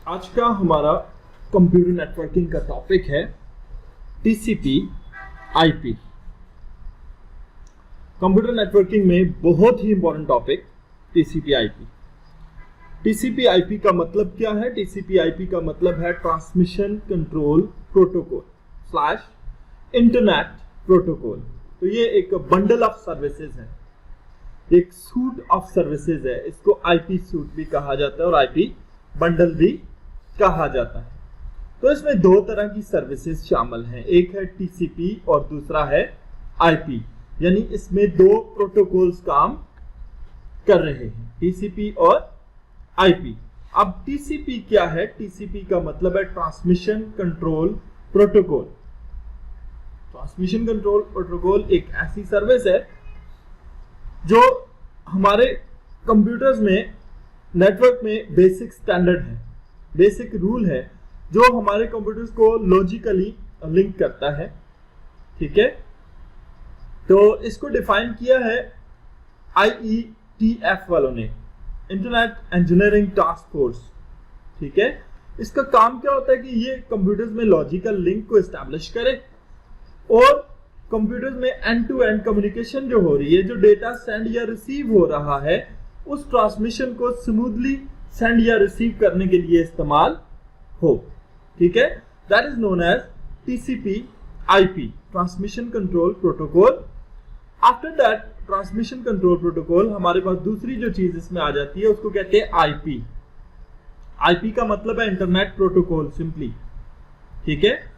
आज का हमारा कंप्यूटर नेटवर्किंग का टॉपिक है टीसीपी आईपी। कंप्यूटर नेटवर्किंग में बहुत ही important topic TCP IP. TCP IP का मतलब क्या है? टीसीपी आईपी का मतलब है transmission control protocol slash internet protocol. तो ये एक बंडल ऑफ सर्विसेज है, एक सूट ऑफ सर्विसेज है। इसको आईपी सूट भी कहा जाता है और आईपी बंडल भी कहा जाता है। तो इसमें दो तरह की सर्विसेज शामिल हैं, एक है टीसीपी और दूसरा है आईपी। यानी इसमें दो प्रोटोकॉल्स काम कर रहे हैं, टीसीपी और आईपी। अब टीसीपी क्या है? टीसीपी का मतलब है transmission control protocol. Transmission control protocol एक ऐसी सर्विस है जो हमारे कंप्यूटर्स में नेटवर्क में बेसिक स्टैंडर्ड है, बेसिक रूल है जो हमारे कंप्यूटर्स को लॉजिकली लिंक करता है। ठीक है, तो इसको डिफाइन किया है IETF वालों ने, इंटरनेट इंजीनियरिंग टास्क फोर्स। ठीक है, इसका काम क्या होता है कि ये कंप्यूटर्स में लॉजिकल लिंक को एस्टैब्लिश करे और कंप्यूटर्स में एंड टू एंड कम्युनिकेशन जो हो रही है, जो डेटा सेंड या रिसीव हो रहा है, उस ट्रांसमिशन को स्मूथली सेंड या रिसीव करने के लिए इस्तेमाल हो। ठीक है, that is known as TCP IP, transmission control protocol. After that transmission control protocol हमारे पास दूसरी जो चीज इसमें आ जाती है उसको कहते हैं आईपी। आईपी का मतलब है इंटरनेट प्रोटोकॉल सिंपली। ठीक है,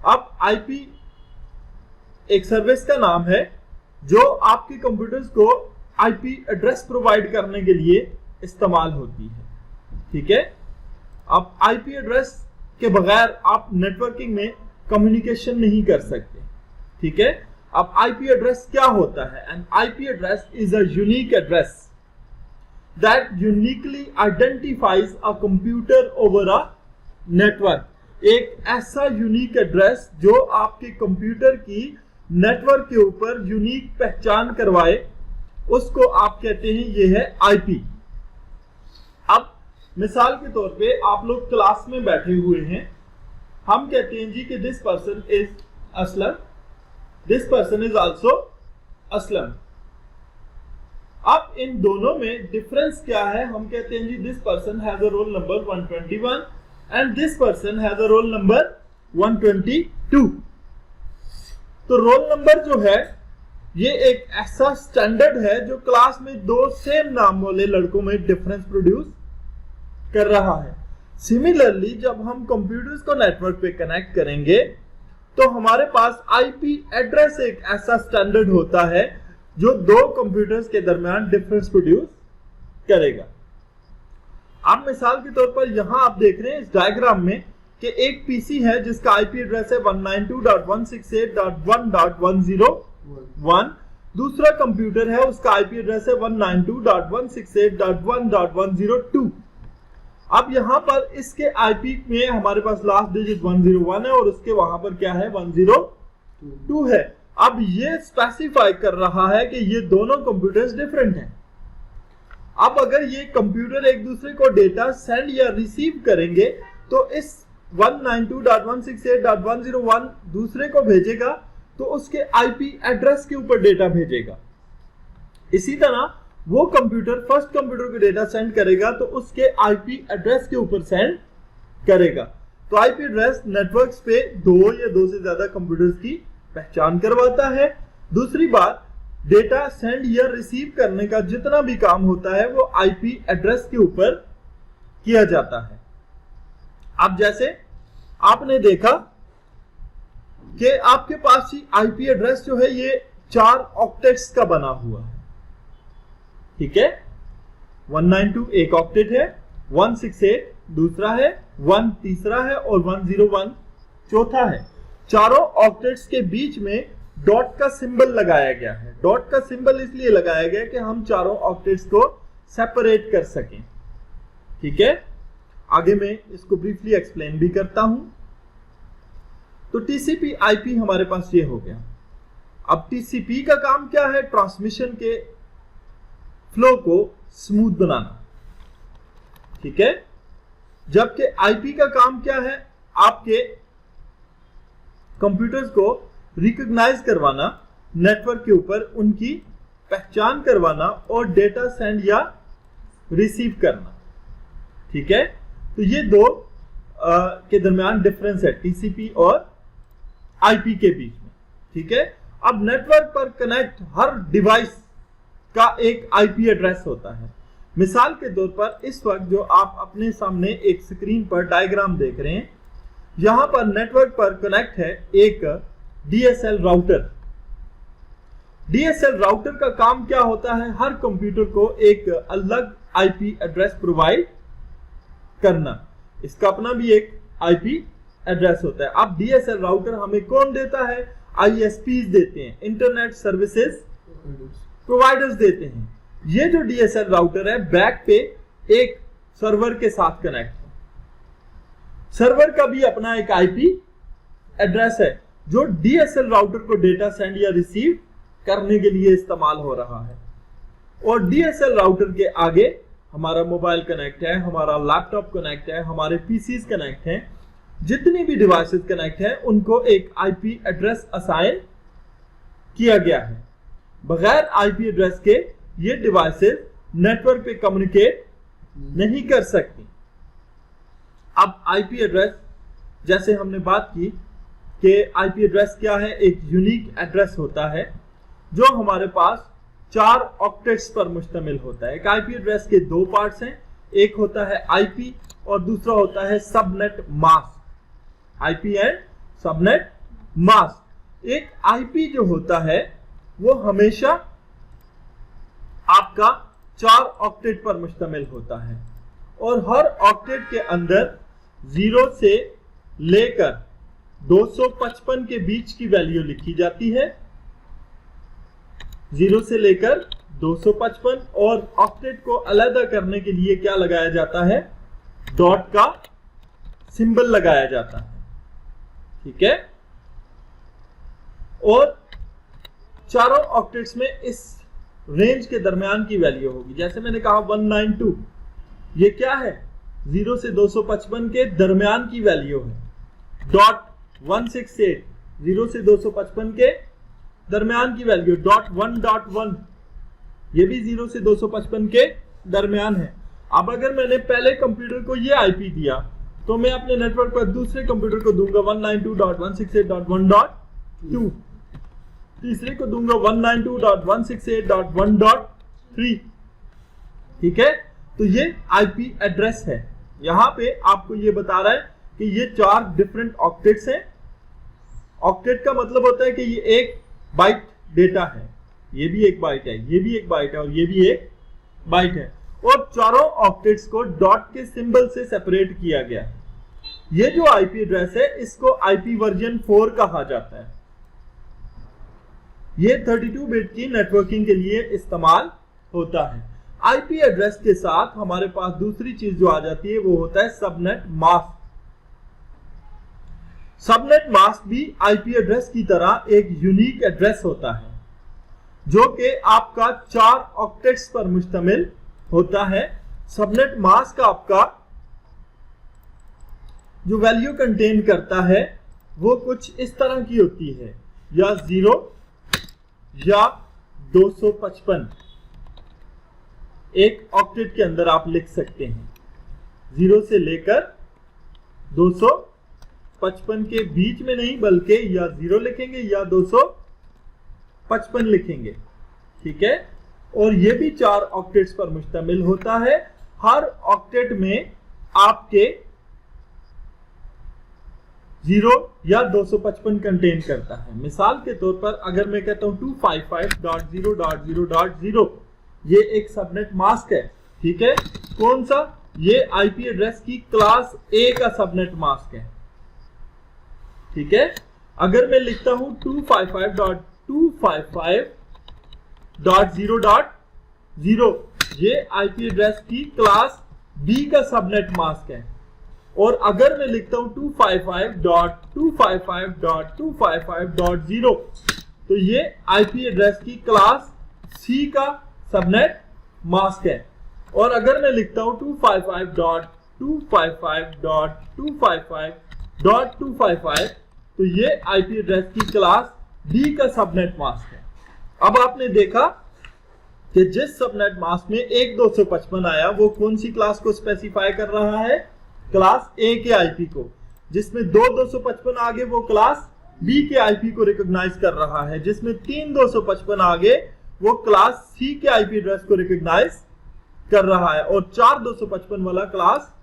अब आईपी एक सर्विस का नाम है जो आपके कंप्यूटर्स को आईपी एड्रेस प्रोवाइड करने के लिए इस्तेमाल होती है। ठीक है, अब आईपी एड्रेस के बगैर आप नेटवर्किंग में कम्युनिकेशन नहीं कर सकते। ठीक है, अब आईपी एड्रेस क्या होता है? And IP address is a unique address that uniquely identifies a computer over a network. एक ऐसा यूनिक एड्रेस जो आपके कंप्यूटर की नेटवर्क के ऊपर यूनिक पहचान करवाए, उसको आप कहते हैं ये है आईपी। अब मिसाल के तौर पे आप लोग क्लास में बैठे हुए हैं, हम कहते हैं जी कि this person is Aslam, this person is also Aslam. अब इन दोनों में डिफरेंस क्या है? हम कहते हैं जी this person has a roll number 121 and this person has a roll number 122। तो रोल नंबर जो है ये एक ऐसा स्टैंडर्ड है जो क्लास में दो सेम नाम वाले लड़कों में डिफरेंस प्रोड्यूस कर रहा है। सिमिलरली जब हम कंप्यूटर्स को नेटवर्क पे कनेक्ट करेंगे तो हमारे पास आईपी एड्रेस एक ऐसा स्टैंडर्ड होता है जो दो कंप्यूटर्स के दरमियान डिफरेंस प्रोड्यूस करेगा। अब मिसाल के तौर पर यहां आप देख रहे हैं इस डायग्राम में कि एक पीसी है जिसका आईपी एड्रेस है 192.168.1.101, दूसरा कंप्यूटर है उसका आईपी एड्रेस है 192.168.1.102। अब यहां पर इसके आईपी में हमारे पास लास्ट डिजिट 101 है और उसके वहां पर क्या है 102 है। अब ये स्पेसिफाई कर रहा है कि ये दोनों कंप्यूटर्स डिफरेंट हैं। अब अगर ये कंप्यूटर एक दूसरे को डेटा सेंड या रिसीव करेंगे तो इस 192.168.101 दूसरे को भेजेगा तो उसके आईपी एड्रेस के ऊपर डेटा भेजेगा। इसी तरह वो कंप्यूटर फर्स्ट कंप्यूटर को डेटा सेंड करेगा तो उसके आईपी एड्रेस के ऊपर सेंड करेगा। तो आईपी एड्रेस नेटवर्क्स पे दो या दो से ज्यादा कंप्यूटर्स की पहचान करवाता है। दूसरी बात, डेटा सेंड या रिसीव करने का जितना भी काम होता है वो आईपी एड्रेस के ऊपर किया जाता है। अब जैसे आपने देखा कि आपके पास ही आईपी एड्रेस जो है ये 4 ऑक्टेट्स का बना हुआ है। ठीक है, 192 एक ऑक्टेट है, 168 दूसरा है, 1 तीसरा है और 101 चौथा है। चारों ऑक्टेट्स के बीच में डॉट का सिंबल लगाया गया है। डॉट का सिंबल इसलिए लगाया गया कि हम चारों ऑक्टेट्स को सेपरेट कर सकें। ठीक है, आगे मैं इसको ब्रीफली एक्सप्लेन भी करता हूं। तो टीसीपी आईपी हमारे पास ये हो गया। अब टीसीपी का काम क्या है? ट्रांसमिशन के फ्लो को स्मूथ बनाना। ठीक है, जबकि आईपी का काम क्या है, आपके कंप्यूटर्स को रिकॉग्नाइज करवाना, नेटवर्क के ऊपर उनकी पहचान करवाना और डेटा सेंड या रिसीव करना। ठीक है, तो ये दो के दरमियान डिफरेंस है टीसीपी और आईपी के बीच में। ठीक है, अब नेटवर्क पर कनेक्ट हर डिवाइस का एक आईपी एड्रेस होता है। मिसाल के तौर पर इस वक्त जो आप अपने सामने एक स्क्रीन पर डायग्राम देख रहे हैं, यहां पर नेटवर्क पर कनेक्ट है एक डीएसएल राउटर। डीएसएल राउटर का काम क्या होता है, हर कंप्यूटर को एक अलग आईपी एड्रेस प्रोवाइड करना। इसका अपना भी एक आईपी एड्रेस होता है। अब डीएसएल राउटर हमें कौन देता है, आईएसपीज देते हैं, इंटरनेट सर्विसेज प्रोवाइडर्स देते हैं। ये जो डीएसएल राउटर है बैक पे एक सर्वर के साथ कनेक्ट है। सर्वर का भी अपना एक आईपी एड्रेस है जो डीएसएल राउटर को डेटा सेंड या रिसीव करने के लिए इस्तेमाल हो रहा है। और डीएसएल राउटर के आगे हमारा मोबाइल कनेक्ट है, हमारा लैपटॉप कनेक्ट है, हमारे पीसीज कनेक्ट हैं। जितनी भी डिवाइसेस कनेक्ट हैं उनको एक आईपी एड्रेस असाइन किया गया है। बगैर आईपी एड्रेस के ये डिवाइसेस नेटवर्क पे कम्युनिकेट नहीं कर सकती। अब आईपी एड्रेस, जैसे हमने बात की कि आईपी एड्रेस क्या है, एक यूनिक एड्रेस होता है जो हमारे पास 4 ऑक्टेट्स पर मुश्तमिल होता है। एक आईपी एड्रेस के 2 पार्ट्स हैं, एक होता है आईपी और दूसरा होता है subnet mask. IP and subnet mask. एक आईपी जो होता है वो हमेशा आपका 4 ऑक्टेट पर मुश्तमिल होता है और हर ऑक्टेट के अंदर 0 से लेकर 255 के बीच की वैल्यू लिखी जाती है। 0 से लेकर 255, और ऑक्टेट को अलग करने के लिए क्या लगाया जाता है, डॉट का सिंबल लगाया जाता है। ठीक है, और चारों ऑक्टेट्स में इस रेंज के दरमियान की वैल्यू होगी। जैसे मैंने कहा 192, ये क्या है, 0 से 255 के दरमियान की वैल्यू है। डॉट 168, 0 से 255 के दरमियान की वैल्यू। डॉट 1.1, ये भी 0 से 255 के दरमियान है। अब अगर मैंने पहले कंप्यूटर को ये आईपी दिया तो मैं अपने नेटवर्क पर दूसरे कंप्यूटर को दूंगा 192.168.1.2, तीसरे को दूंगा 192.168.1.3। ठीक है, तो ये आईपी एड्रेस है। यहां पे आपको ये बता रहा है कि ये 4 डिफरेंट ऑक्टेट्स हैं। ऑक्टेट का मतलब होता है कि ये एक बाइट डेटा है, ये भी एक बाइट है, ये भी एक बाइट है और ये भी एक बाइट है, और चारों ऑक्टेट्स को डॉट के सिंबल से सेपरेट किया गया है। ये जो आईपी एड्रेस है इसको आईपी वर्जन 4 कहा जाता है। ये 32 बिट की नेटवर्किंग के लिए इस्तेमाल होता है। आईपी एड्रेस के साथ हमारे पास दूसरी चीज जो आ जाती है वो होता है सबनेट मास्क। सबनेट मास्क भी आईपी एड्रेस की तरह एक यूनिक एड्रेस होता है जो कि आपका 4 ऑक्टेट्स पर मुश्तमिल होता है। सबनेट मास्क आपका जो वैल्यू कंटेन करता है वो कुछ इस तरह की होती है, या 0 या 255 एक ऑक्टेट के अंदर आप लिख सकते हैं। 0 से लेकर 255 के बीच में नहीं, बल्कि या 0 लिखेंगे या 255 लिखेंगे। ठीक है, और ये भी 4 ऑक्टेट्स पर मुश्तमिल होता है। हर ऑक्टेट में आपके 0 या 255 कंटेन करता है। मिसाल के तौर पर अगर मैं कहता हूं 255.0.0.0, ये एक सबनेट मास्क है। ठीक है, कौन सा, ये आईपी एड्रेस की क्लास ए का सबनेट मास्क है। ठीक है, अगर मैं लिखता हूं 255.255.0.0, ये आईपी एड्रेस की क्लास बी का सबनेट मास्क है। और अगर मैं लिखता हूं 255.255.255.0, तो ये आईपी एड्रेस की क्लास सी का सबनेट मास्क है। और अगर मैं लिखता हूं 255.255.255.0 255.255.255, तो ये आईपी एड्रेस की क्लास D का सबनेट मास्क है। अब आपने देखा कि जिस सबनेट मास्क में 1.255 आया वो कौन सी क्लास को स्पेसिफाई कर रहा है, क्लास A के आईपी को। जिसमें 2.255 आगे वो क्लास B के आईपी को रिकॉग्नाइज कर रहा है। जिसमें 3.255 आगे वो क्लास C के आईपी एड्रेस को रिकॉग्नाइज कर रहा है। और 4.255 वाला क्लास,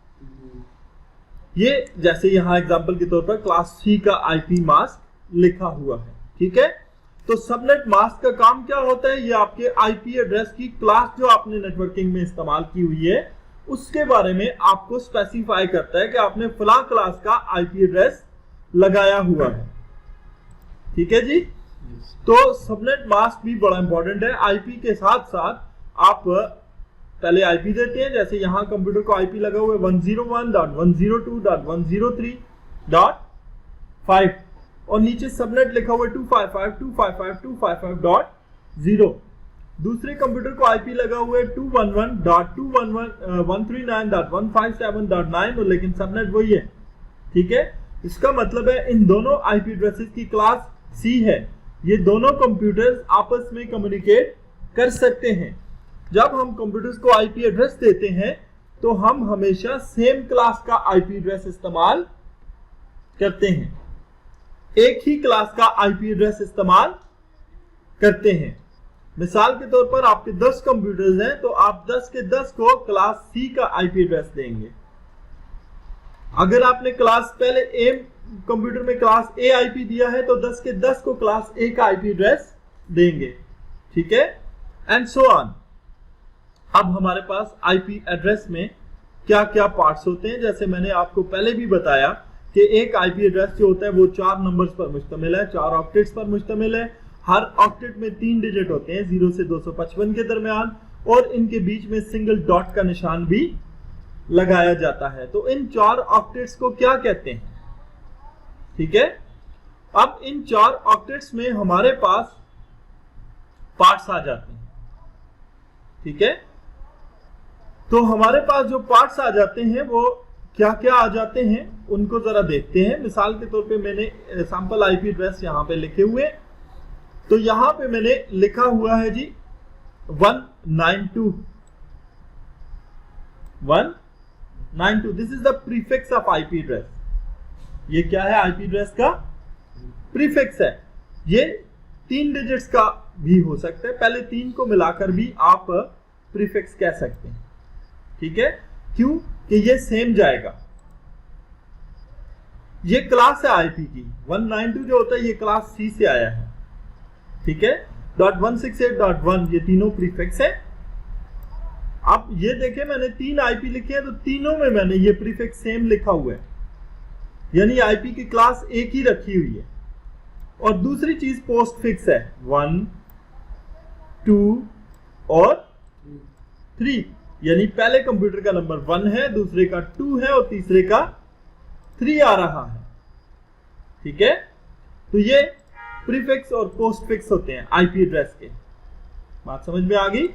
ये जैसे यहां एग्जांपल के तौर पर क्लास C का आईपी मास्क लिखा हुआ है। ठीक है, तो सबनेट मास्क का काम क्या होता है, ये आपके आईपी एड्रेस की क्लास जो आपने नेटवर्किंग में इस्तेमाल की हुई है उसके बारे में आपको स्पेसिफाई करता है कि आपने फलां क्लास का आईपी एड्रेस लगाया हुआ है। ठीक है जी, तो सबनेट मास्क भी बड़ा इंपॉर्टेंट है। आईपी के साथ साथ आप पहले आईपी देते हैं, जैसे यहां कंप्यूटर को आईपी लगा हुआ है 101.102.103.5 और नीचे सबनेट लिखा हुआ है 255.255.255.0। दूसरे कंप्यूटर को आईपी लगा हुआ है 211.139.157.9 और लेकिन सबनेट वही है। ठीक है, इसका मतलब है इन दोनों आईपी एड्रेसेस की क्लास C है। ये दोनों कंप्यूटर्स आपस में कम्युनिकेट कर सकते हैं। जब हम कंप्यूटर्स को आईपी एड्रेस देते हैं तो हम हमेशा सेम क्लास का आईपी एड्रेस इस्तेमाल करते हैं, एक ही क्लास का आईपी एड्रेस इस्तेमाल करते हैं। मिसाल के तौर पर आपके 10 कंप्यूटर्स हैं तो आप 10 के 10 को क्लास C का आईपी एड्रेस देंगे। अगर आपने क्लास पहले A कंप्यूटर में क्लास A आईपी दिया है तो 10 के 10 को क्लास A का आईपी एड्रेस देंगे। ठीक है, एंड सो ऑन। अब हमारे पास आईपी एड्रेस में क्या क्या पार्ट्स होते हैं, जैसे मैंने आपको पहले भी बताया कि एक आईपी एड्रेस जो होता है वो 4 नंबर्स पर मुश्तमिल है, 4 ऑक्टेट्स पर मुश्तमिल है। हर ऑक्टेट में 3 डिजिट होते हैं 0 से 255 के दरमियान और इनके बीच में सिंगल डॉट का निशान भी लगाया जाता है। तो इन 4 ऑक्टेट्स को क्या कहते हैं? ठीक है, अब इन 4 ऑक्टेट्स में हमारे पास पार्ट्स आ जाते हैं। ठीक है, तो हमारे पास जो पार्ट्स आ जाते हैं वो क्या क्या आ जाते हैं उनको जरा देखते हैं। मिसाल के तौर पे मैंने सैंपल आईपी एड्रेस यहां पे लिखे हुए, तो यहां पे मैंने लिखा हुआ है जी 192 this is the prefix of IP address. ये क्या है? आईपी एड्रेस का प्रीफिक्स है। ये 3 डिजिट्स का भी हो सकता है, पहले 3 को मिलाकर भी आप प्रीफिक्स कह सकते हैं। ठीक है, क्यों कि ये सेम जाएगा। ये क्लास है आईपी की, 192 जो होता है ये क्लास C से आया है। ठीक है, .168.1 ये तीनों प्रीफिक्स है। अब ये देखें मैंने 3 आईपी लिखे हैं तो तीनों में मैंने ये प्रीफिक्स सेम लिखा हुआ है, यानी आईपी की क्लास एक ही रखी हुई है। और दूसरी चीज पोस्ट फिक्स है 1, 2 और 3, यानी पहले कंप्यूटर का नंबर 1 है, दूसरे का 2 है और तीसरे का 3 आ रहा है। ठीक है, तो ये प्रीफिक्स और पोस्ट फिक्स होते हैं आईपी एड्रेस के। बात समझ में आ गई?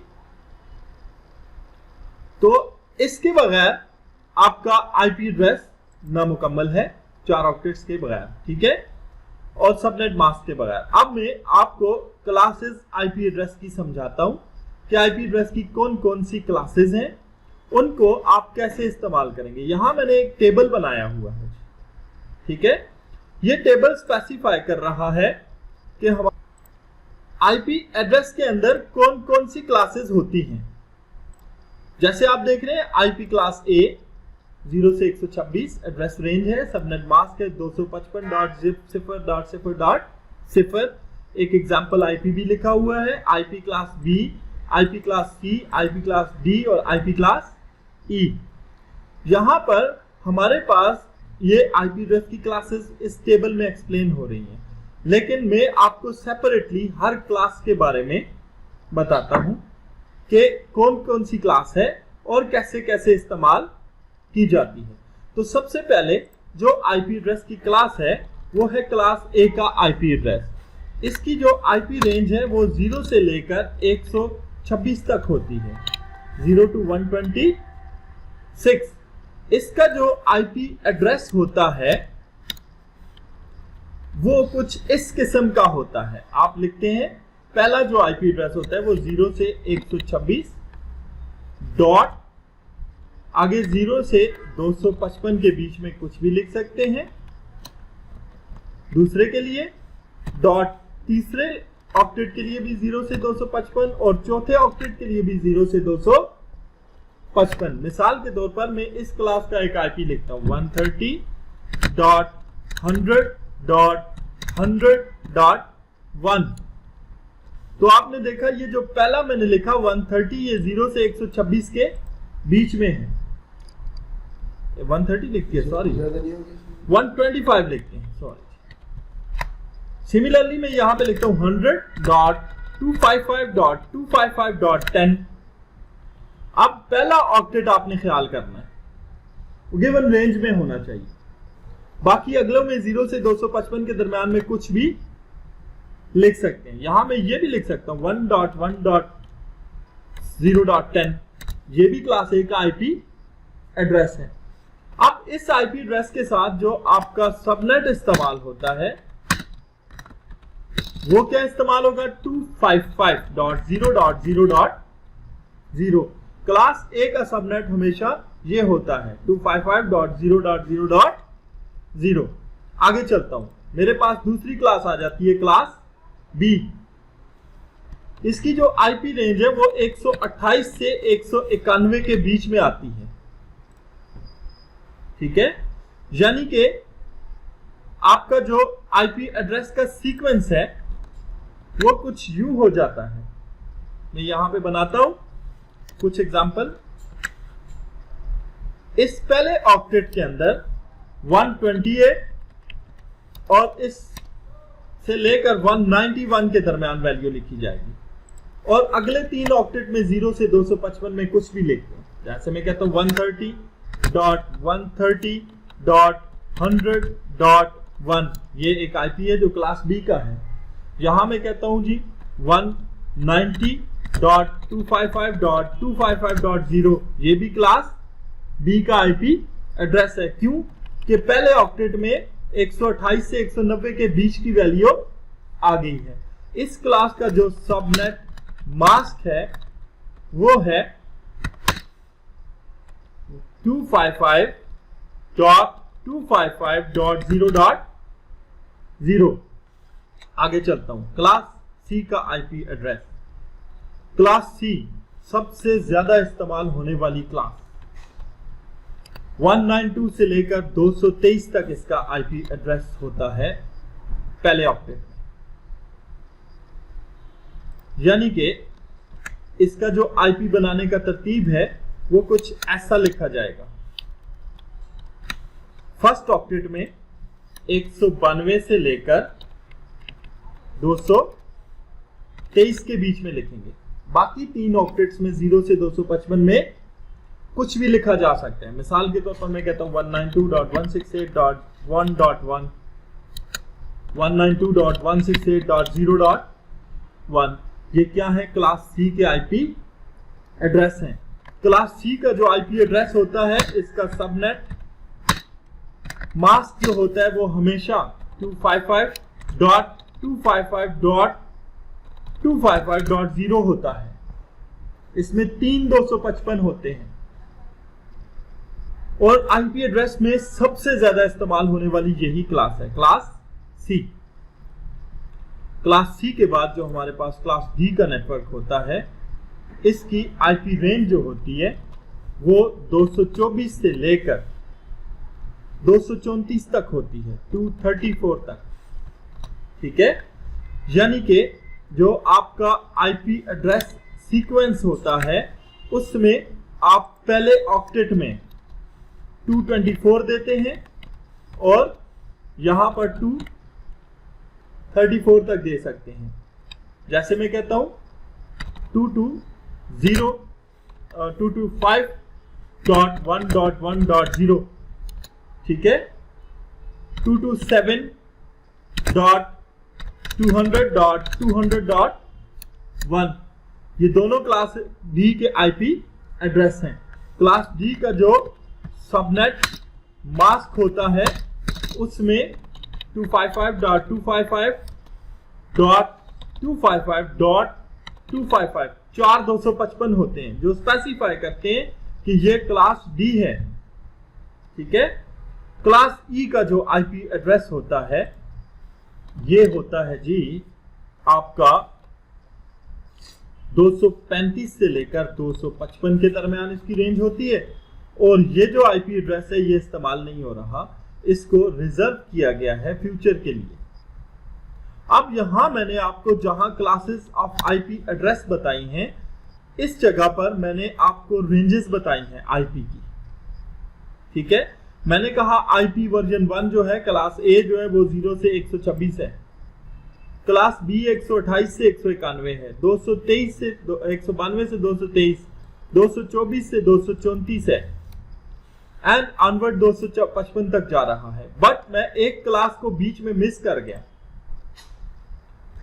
तो इसके बगैर आपका आईपी एड्रेस नामुकम्मल है, 4 ऑक्टेट्स के बगैर। ठीक है, और सबनेट मास्क के बगैर। अब मैं आपको क्लासेस आईपी एड्रेस की समझाता हूं कि आईपी एड्रेस की कौन कौन सी क्लासेस हैं, उनको आप कैसे इस्तेमाल करेंगे। यहां मैंने एक टेबल बनाया हुआ है। ठीक है, ये टेबल स्पेसिफाई कर रहा है कि हमारे आईपी एड्रेस के अंदर कौन कौन सी क्लासेस होती हैं। जैसे आप देख रहे हैं आईपी क्लास A 0 से 126 एड्रेस रेंज है, सबनेट मास्क है 255.0.0.0। एक एग्जांपल आईपी भी लिखा हुआ है, IP class B, IP class C, IP class D और आईपी क्लास E। यहां पर हमारे पास ये आईपी एड्रेस की क्लासेस इस टेबल में एक्सप्लेन हो रही हैं, लेकिन मैं आपको सेपरेटली हर क्लास के बारे में बताता हूं कि कौन कौन सी क्लास है और कैसे कैसे इस्तेमाल की जाती है। तो सबसे पहले जो आईपी एड्रेस की क्लास है वो है क्लास A का आईपी एड्रेस। इसकी जो आईपी रेंज है वो 0 से लेकर 126 तक होती है, 0 to 126। इसका जो आईपी एड्रेस होता है वो कुछ इस किस्म का होता है। आप लिखते हैं पहला जो आईपी एड्रेस होता है वो 0 से 126 डॉट, आगे 0 से 255 के बीच में कुछ भी लिख सकते हैं। दूसरे के लिए डॉट, तीसरे ऑक्टेट के लिए भी 0 से 255 और चौथे ऑक्टेट के लिए भी 0 से 255। मिसाल के तौर पर मैं इस क्लास का एक आईपी लिखता हूं 130.100.100.1। तो आपने देखा ये जो पहला मैंने लिखा 130 ये 0 से 126 के बीच में है। 130 लिखती है, सॉरी 125 लिखते हैं, सॉरी। सिमिलरली मैं यहां पे लिखता हूं 100.255.255.10। अब पहला ऑक्टेट आपने ख्याल करना है गिवन रेंज में होना चाहिए। बाकी अगलों में 0 से 255 के दरमियान में कुछ भी लिख सकते हैं। यहां मैं ये भी लिख सकता हूं 1.1.0.10। ये भी क्लास A का आईपी एड्रेस है। अब इस आईपी एड्रेस के साथ जो आपका सबनेट इस्तेमाल होता है वो क्या इस्तेमाल होगा 255.0.0.0। क्लास A का सबनेट हमेशा ये होता है 255.0.0.0। आगे चलता हूं, मेरे पास दूसरी क्लास आ जाती है क्लास B। इसकी जो आईपी रेंज है वो 128 से 191 के बीच में आती है। ठीक है, यानी कि आपका जो आईपी एड्रेस का सीक्वेंस है वो कुछ यूं हो जाता है। मैं यहां पे बनाता हूं कुछ एग्जांपल। इस पहले ऑक्टेट के अंदर 128 और इस से लेकर 191 के दरमियान वैल्यू लिखी जाएगी और अगले तीन ऑक्टेट में 0 से 255 में कुछ भी लिखते हैं। जैसे मैं कहता हूं 130.130.100.1। ये एक आईपी है जो क्लास B का है। यहां मैं कहता हूं जी 190.255.255.0। ये भी क्लास B का आईपी एड्रेस है। क्यों कि पहले ऑक्टेट में 128 से 190 के बीच की वैल्यू आ गई है। इस क्लास का जो सबनेट मास्क है वो है 255.255.0.0। आगे चलता हूं, क्लास C का आईपी एड्रेस। क्लास C सबसे ज्यादा इस्तेमाल होने वाली क्लास, 192 से लेकर 223 तक इसका आईपी एड्रेस होता है पहले ऑक्टेट में। यानी कि इसका जो आईपी बनाने का तरतीब है वो कुछ ऐसा लिखा जाएगा। फर्स्ट ऑक्टेट में 192 से लेकर 223 के बीच में लिखेंगे। बाकी तीन ऑक्टेट्स में 0 से 255 में कुछ भी लिखा जा सकता है। मिसाल के तौर पर मैं कहता हूं 192.168.1.1, 192.168.0.1। ये क्या है? क्लास C के आईपी एड्रेस हैं। क्लास C का जो आईपी एड्रेस होता है इसका सबनेट मास्क जो होता है वो हमेशा 255.255.255.0 होता है। इसमें 3 255 होते हैं और आईपी एड्रेस में सबसे ज्यादा इस्तेमाल होने वाली यही क्लास है, क्लास C। क्लास C के बाद जो हमारे पास क्लास D का नेटवर्क होता है इसकी आईपी रेंज जो होती है वो 224 से लेकर 234 तक होती है, 234 तक। ठीक है, यानी कि जो आपका आईपी एड्रेस सीक्वेंस होता है उसमें आप पहले ऑक्टेट में 224 देते हैं और यहां पर 234 तक दे सकते हैं। जैसे मैं कहता हूं 225.1.1.0, ठीक है, 227.200.200.1। ये दोनों क्लास D के आईपी एड्रेस हैं। क्लास D का जो सबनेट मास्क होता है उसमें 255.255.255.255 चार 255 होते हैं जो स्पेसिफाई करते हैं कि ये क्लास डी है। ठीक है, क्लास ई का जो आईपी एड्रेस होता है ये होता है जी आपका 235 से लेकर 255 के दरमियान इसकी रेंज होती है। और ये जो आईपी एड्रेस है ये इस्तेमाल नहीं हो रहा, इसको रिजर्व किया गया है फ्यूचर के लिए। अब यहां मैंने आपको जहां क्लासेस ऑफ आईपी एड्रेस बताई हैं, इस जगह पर मैंने आपको रेंजेस बताई हैं आईपी की। ठीक है, मैंने कहा आईपी वर्जन 1 जो है क्लास ए जो है वो 0 से 126 है, क्लास बी 128 से 191 है, 223 से 192 से 223, 224 से 234 है एंड ऑनवर्ड 255 तक जा रहा है। बट मैं एक क्लास को बीच में मिस कर गया,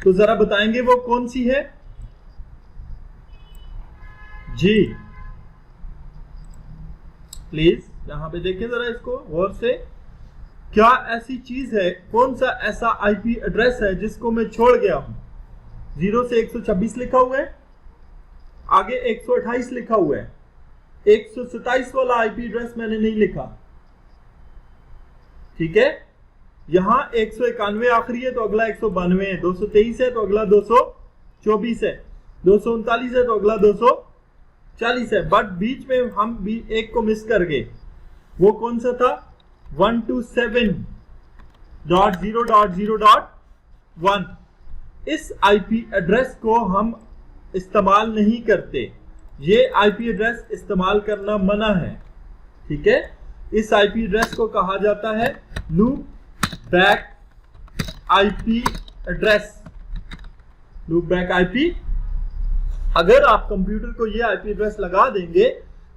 तो जरा बताएंगे वो कौन सी है जी? प्लीज यहां पे देखें जरा इसको गौर से। क्या ऐसी चीज है, कौन सा ऐसा आईपी एड्रेस है जिसको मैं छोड़ गया हूं? 0 से 126 लिखा हुआ है, आगे 128 लिखा हुआ है, 127 वाला आईपी एड्रेस मैंने नहीं लिखा। ठीक है, यहां 191 आखिरी है तो अगला 192 है, 223 है तो अगला 224 है, 239 है तो अगला 240 है। बट बीच में हम भी एक को मिस कर गए, वो कौन सा था? 127.0.0.1। इस आईपी एड्रेस को हम इस्तेमाल नहीं करते, ये आईपी एड्रेस इस्तेमाल करना मना है। ठीक है, इस आईपी एड्रेस को कहा जाता है loop back IP address. Loop back IP, अगर आप कंप्यूटर को ये आईपी एड्रेस लगा देंगे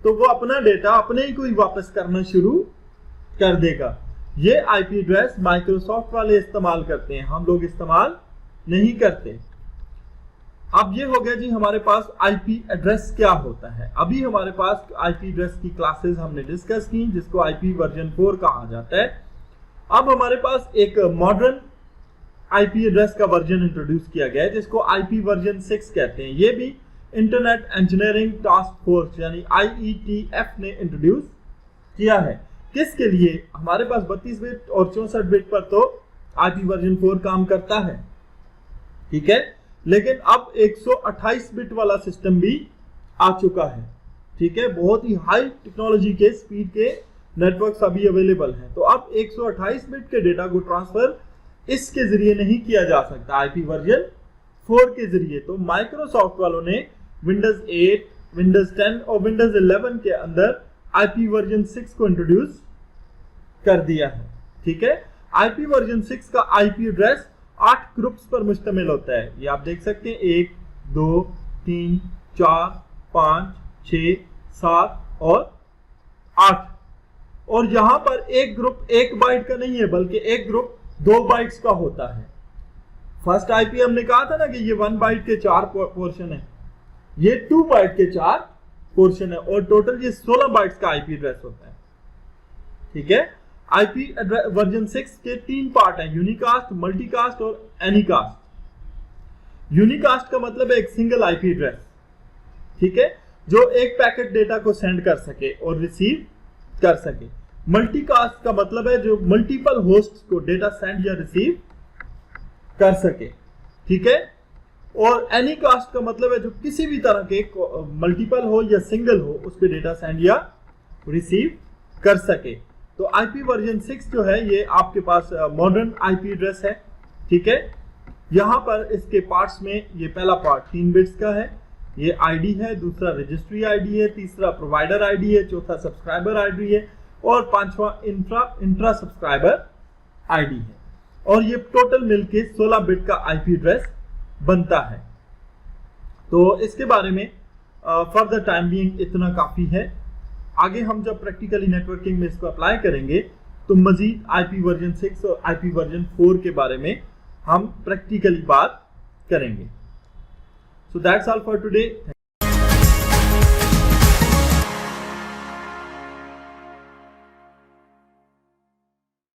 तो वो अपना डेटा अपने ही को ही वापस करना शुरू कर देगा। ये आईपी एड्रेस माइक्रोसॉफ्ट वाले इस्तेमाल करते हैं, हम लोग इस्तेमाल नहीं करते। अब ये हो गया जी हमारे पास आईपी एड्रेस क्या होता है। अभी हमारे पास आईपी एड्रेस की क्लासेस हमने डिस्कस की जिसको आईपी वर्जन 4 कहा जाता है। अब हमारे पास एक मॉडर्न आईपी एड्रेस का वर्जन इंट्रोड्यूस किया गया है जिसको आईपी वर्जन 6 कहते हैं। ये भी इंटरनेट इंजीनियरिंग टास्क फोर्स यानी IETF ने इंट्रोड्यूस किया है। किसके लिए? हमारे पास 32 बिट और 64 बिट पर तो आईपी वर्जन 4 काम करता है। ठीक है, लेकिन अब 128 बिट वाला सिस्टम भी आ चुका है। ठीक है, बहुत ही हाई टेक्नोलॉजी के स्पीड के नेटवर्क्स अभी अवेलेबल हैं। तो अब 128 बिट के डेटा को ट्रांसफर इसके जरिए नहीं किया जा सकता, आईपी वर्जन 4 के जरिए। तो माइक्रोसॉफ्ट वालों ने विंडोज 8, विंडोज 10 और विंडोज 11 के अंदर आईपी वर्जन 6 को इंट्रोड्यूस कर दिया है। ठीक है, आईपी वर्जन 6 का आईपी एड्रेस 8 ग्रुप्स पर मुश्तमिल होता है। ये आप देख सकते हैं 1, 2, 3, 4, 5, 6, 7 और 8। और यहां पर एक ग्रुप 1 बाइट का नहीं है बल्कि एक ग्रुप 2 बाइट्स का होता है। फर्स्ट आईपी हमने कहा था ना कि ये 1 बाइट के 4 पोर्शन है, ये 2 बाइट के 4 पोर्शन है और टोटल ये 16 बाइट्स का आईपी एड्रेस होता है। ठीक है, आईपी वर्जन 6 के 3 पार्ट हैं, यूनिकास्ट, मल्टीकास्ट और एनीकास्ट। यूनिकास्ट का मतलब है एक सिंगल आईपी एड्रेस, ठीक है, जो एक पैकेट डेटा को सेंड कर सके और रिसीव कर सके। मल्टीकास्ट का मतलब है जो मल्टीपल होस्ट्स को डेटा सेंड या रिसीव कर सके। ठीक है, और एनीकास्ट का मतलब है जो किसी भी तरह के मल्टीपल हो या सिंगल हो उस पर डेटा सेंड या रिसीव कर सके। तो आईपी वर्जन 6 जो है ये आपके पास मॉडर्न आईपी एड्रेस है। ठीक है, यहां पर इसके पार्ट्स में ये पहला पार्ट 3 बिट्स का है, ये आईडी है, दूसरा रजिस्ट्री आईडी है, तीसरा प्रोवाइडर आईडी है, चौथा सब्सक्राइबर आईडी है और पांचवा इंट्रा सब्सक्राइबर आईडी है। और ये टोटल मिलके 16 बिट का आईपी एड्रेस बनता है। तो इसके बारे में फॉर द टाइम बीइंग इतना काफी है। आगे हम जब प्रैक्टिकली नेटवर्किंग में इसको अप्लाई करेंगे तो मजीद आईपी वर्जन 6 और आईपी वर्जन 4 के बारे में हम प्रैक्टिकली बात करेंगे। So that's all for today.